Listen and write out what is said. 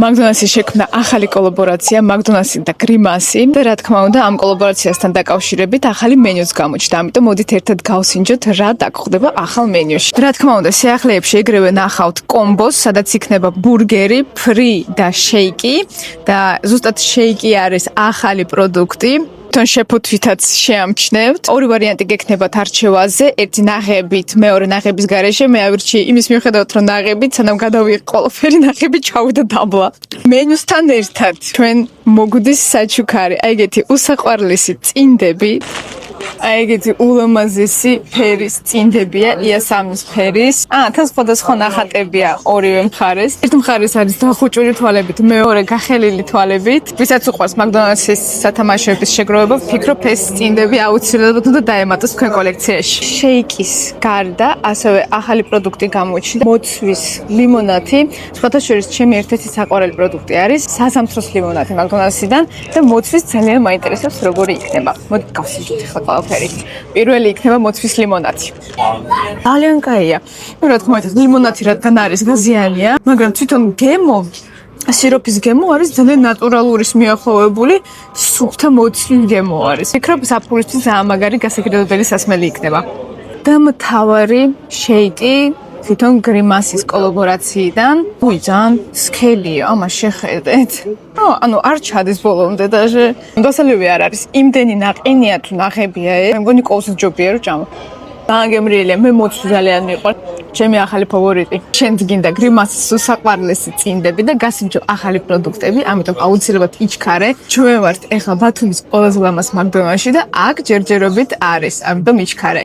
McDonald's-ი შექმნა ახალი კოლაბორაცია McDonald's-ი და Grimace და რა თქმა უნდა ამ კოლაბორაციასთან დაკავშირებით ახალი მენიუს გამოჩნდა. ამიტომ მოდით ერთად გავსინჯოთ რა დაგხვდება ახალ მენიუში. რა თქმა უნდა, სიახლეებში ეგრევე ნახავთ კომბოს, სადაც იქნება ბურგერი, ფრი და შეიკი და ზუსტად შეიკი არის ახალი პროდუქტი. თვითონ შეფუთვითაც შეამჩნევთ. ორი ვარიანტი გექნებათ არჩევაზე, ერთი ნაღებით, მეორე ნაღების გარეშე. მე ავირჩიე იმის მიუხედავად, რომ ნაღებით, სანამ გადავიღე ყველაფერი ნაღები ჩავიდა დაბლა. მენიუსთან ერთად ჩვენ მოგვდის საჩუქარი, აი ეგეთი უსაყვარლესი წინდები. აი ეგეთი ულამაზესი ფერის წინდებია, იასამნის ფერის. თან სხვადასხვა ნახატებია ორივე მხარეს. ერთ მხარეს არის დახუჭული თვალებით, მეორე გახელილი თვალებით. ვისაც უყვარს McDonald's-ის სათამაშოების შეგროვება, ვფიქრობ ეს წინდები აუცილებლად უნდა დაემატოს თქვენ კოლექციაში. შეიკის გარდა ასევე ახალი პროდუქტი გამოჩნდა, მოცვის ლიმონათი. სხვათა შორის ჩემი ერთ-ერთი საყვარელი პროდუქტი არის საზამთროს ლიმონათი McDonald's-იდან და მოცვის ძალიან მაინტერესებს როგორი იქნება. მოდით გავსინჯოთ ახლა ყველაფერი. პირველი იქნება მოცვის ლიმონათი. ძალიან კაია. რა თქმა უნდა, ლიმონათი რადგან არის გაზიანია, მაგრამ თვითონ გემო სიროფის გემო არის ძალიან ნატურალურის მიახლოვებული, სუფთა მოცვი გემო არის. ვფიქრობ, საფურისთვის ძალიან მაგარი გასაგრილებელი სასმელი იქნება. და მთავარი შეიკი თვითონ Grimace-ის კოლაბორაციიდან. ძალიან სქელია, ამას შეხედეთ. ანუ არ ჩადის ბოლომდე დაჟე. დასალევი არ არის. იმდენი ნაყინია თუ ნაღებია, მე მგონი ყოველთვის ჯობია რომ ჭამა. დაანგემრიელია, მე მოცვი ძალიან მიყვარს. ჩემი ახალი ფავორიტი. შენც გინდა Grimace-ის უსაყვარლესი წინდები და გასინჯო ახალი პროდუქტები, ამიტომ აუცილებლად იჩქარე. ჩვენ ვართ ეხლა ბათუმის ყველაზე ლამაზ McDonald's-ში და აქ ჯერჯერობით არის, ამიტომ იჩქარე.